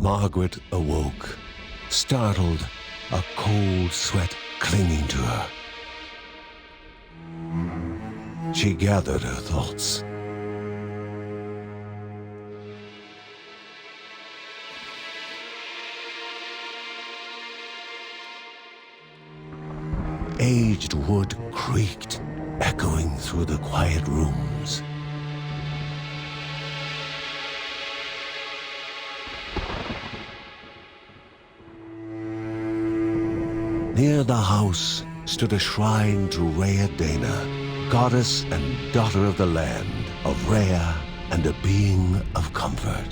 Margaret awoke, startled, a cold sweat clinging to her. She gathered her thoughts. Aged wood creaked, echoing through the quiet rooms. Near the house stood a shrine to Rhea Dana, goddess and daughter of the land, of Rhea and a being of comfort.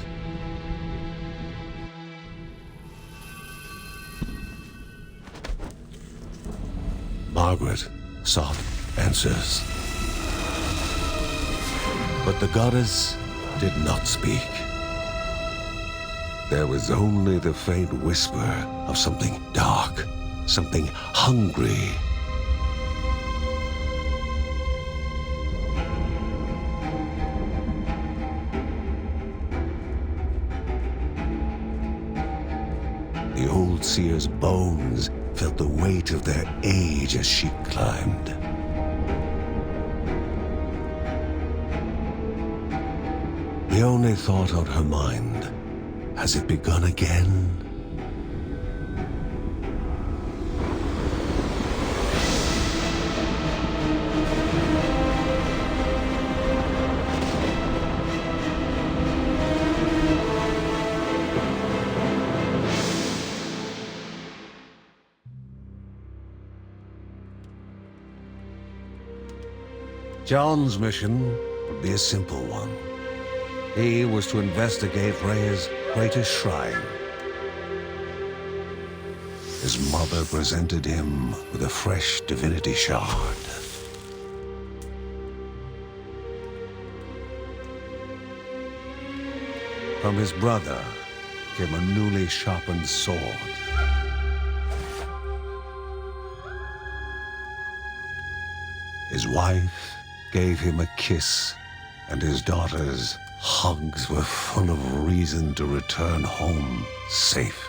Margaret sought answers. But the goddess did not speak. There was only the faint whisper of something dark, something hungry. The old seer's bones felt the weight of their age as she climbed. The only thought on her mind, has it begun again? John's mission would be a simple one. He was to investigate Rhea's greatest shrine. His mother presented him with a fresh divinity shard. From his brother came a newly sharpened sword. His wife gave him a kiss, and his daughter's hugs were full of reason to return home safe.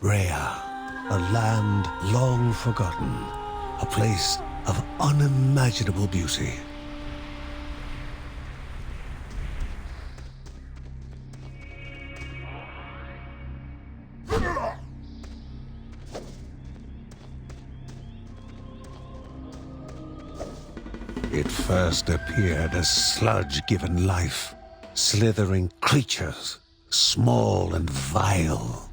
Rhea, a land long forgotten, a place of unimaginable beauty. It first appeared as sludge given life, slithering creatures, small and vile.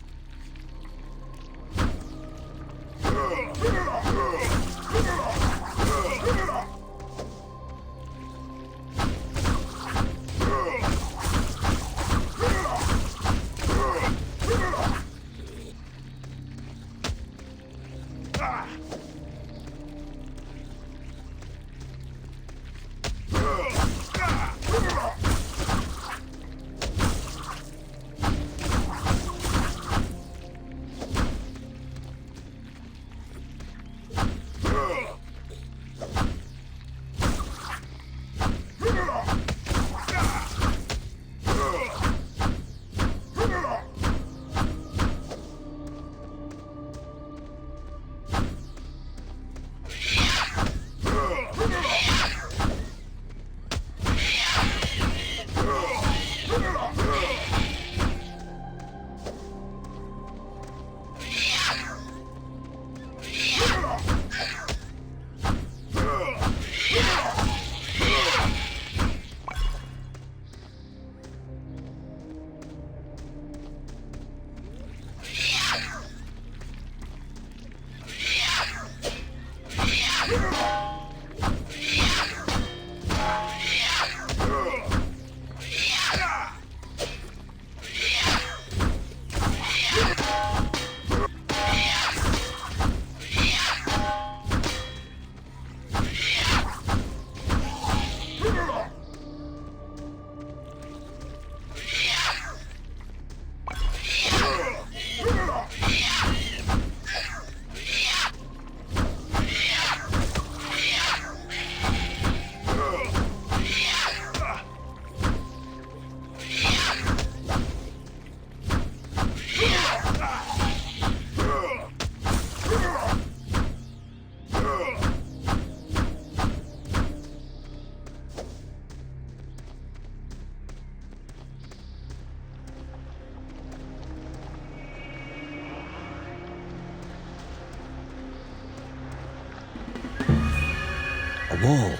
A wall,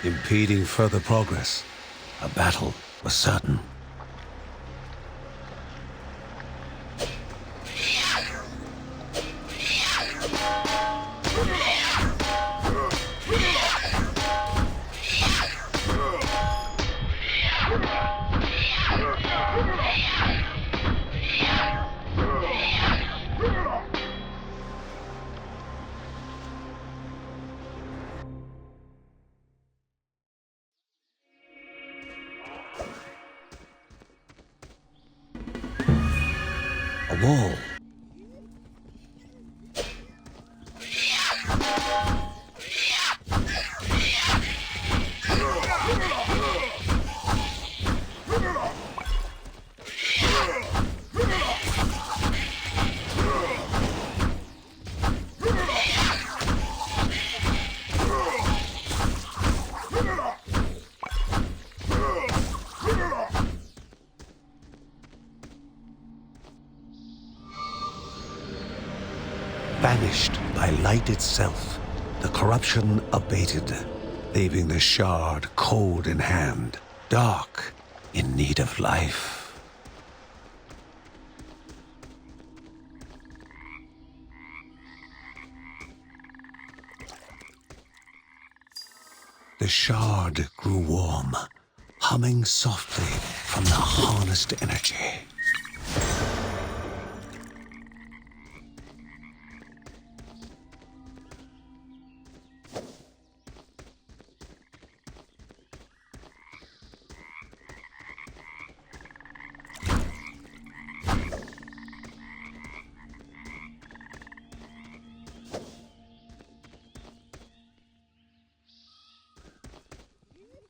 impeding further progress. A battle was certain. A wall. Vanished by light itself, the corruption abated, leaving the shard cold in hand, dark, in need of life. The shard grew warm, humming softly from the harnessed energy.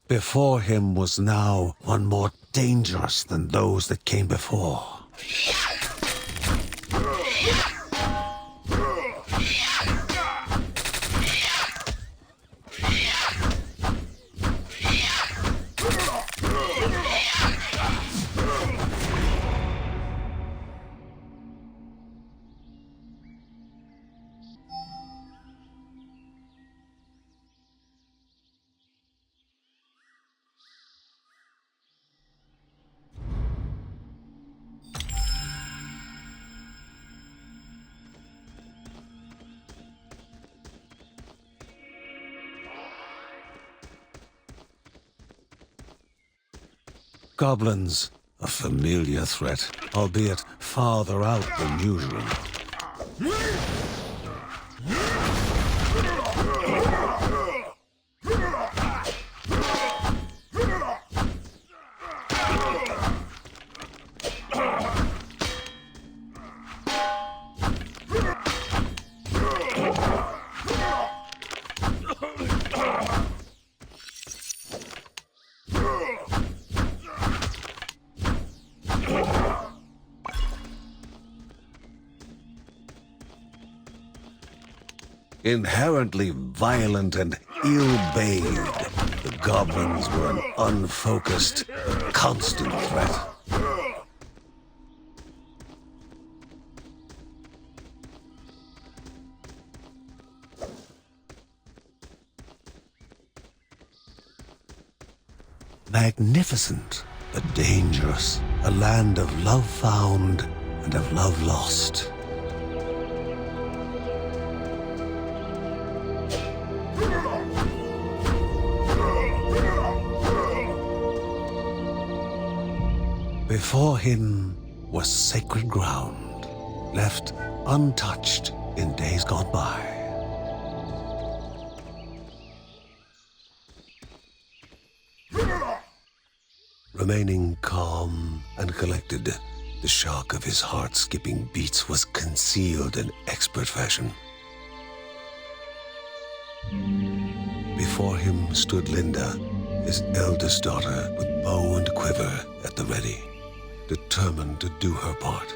Before him was now one more dangerous than those that came before. Goblins, a familiar threat, albeit farther out than usual. Inherently violent and ill-bathed, the goblins were an unfocused, constant threat. Magnificent, but dangerous, a land of love found and of love lost. Before him was sacred ground, left untouched in days gone by. Remaining calm and collected, the shock of his heart-skipping beats was concealed in expert fashion. Before him stood Linda, his eldest daughter, with bow and quiver at the ready, determined to do her part.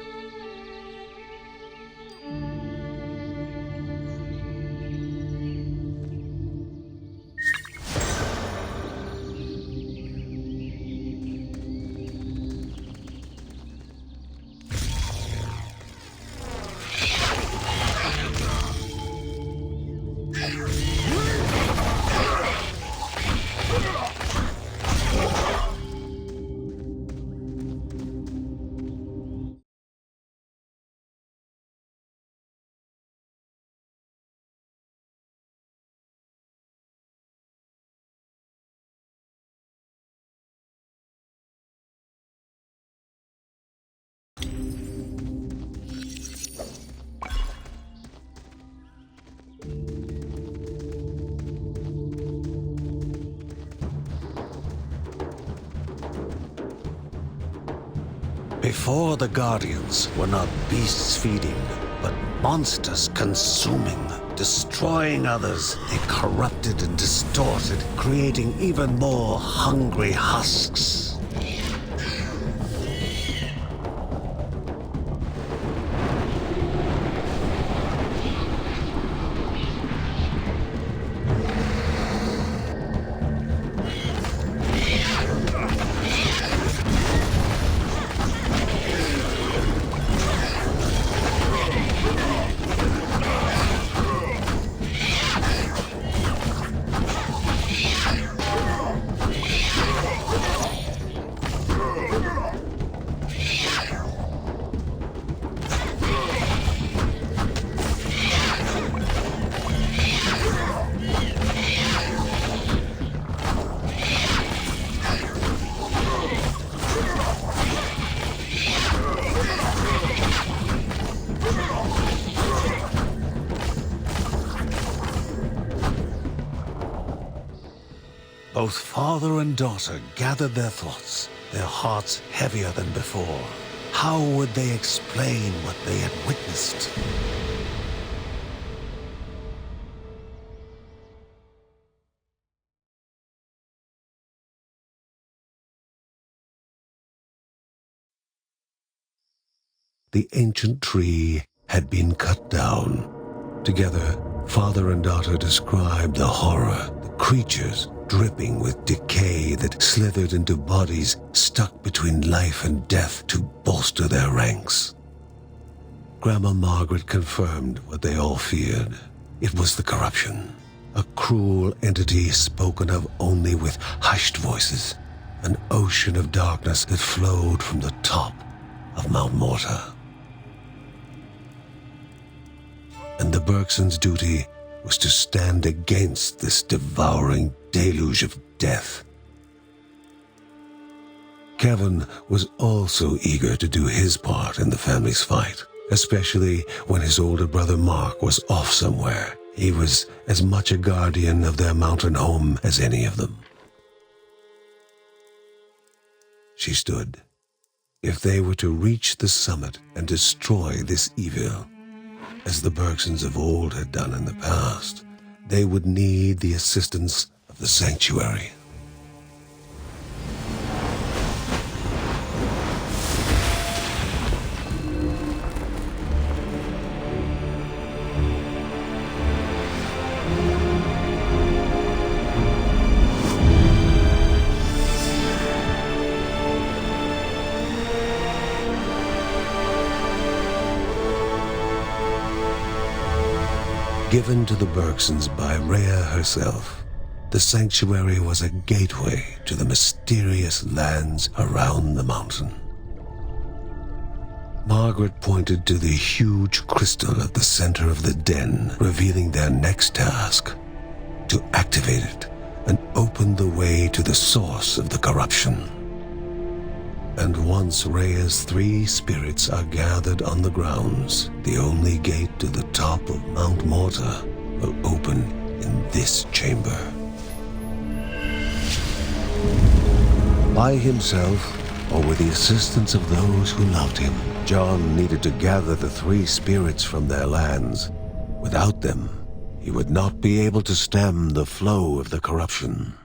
Before the Guardians were not beasts feeding, but monsters consuming, destroying others. They corrupted and distorted, creating even more hungry husks. Both father and daughter gathered their thoughts, their hearts heavier than before. How would they explain what they had witnessed? The ancient tree had been cut down. Together, father and daughter described the horror, the creatures dripping with decay that slithered into bodies stuck between life and death to bolster their ranks. Grandma Margaret confirmed what they all feared. It was the corruption, a cruel entity spoken of only with hushed voices, an ocean of darkness that flowed from the top of Mount Morta. And the Bergsons' duty was to stand against this devouring deluge of death. Kevin was also eager to do his part in the family's fight, especially when his older brother Mark was off somewhere. He was as much a guardian of their mountain home as any of them. She stood. If they were to reach the summit and destroy this evil, as the Bergsons of old had done in the past, they would need the assistance of the sanctuary. Given to the Bergsons by Rhea herself, the sanctuary was a gateway to the mysterious lands around the mountain. Margaret pointed to the huge crystal at the center of the den, revealing their next task: to activate it and open the way to the source of the corruption. And once Rhea's 3 spirits are gathered on the grounds, the only gate to the top of Mount Morta will open in this chamber. By himself, or with the assistance of those who loved him, John needed to gather the 3 spirits from their lands. Without them, he would not be able to stem the flow of the corruption.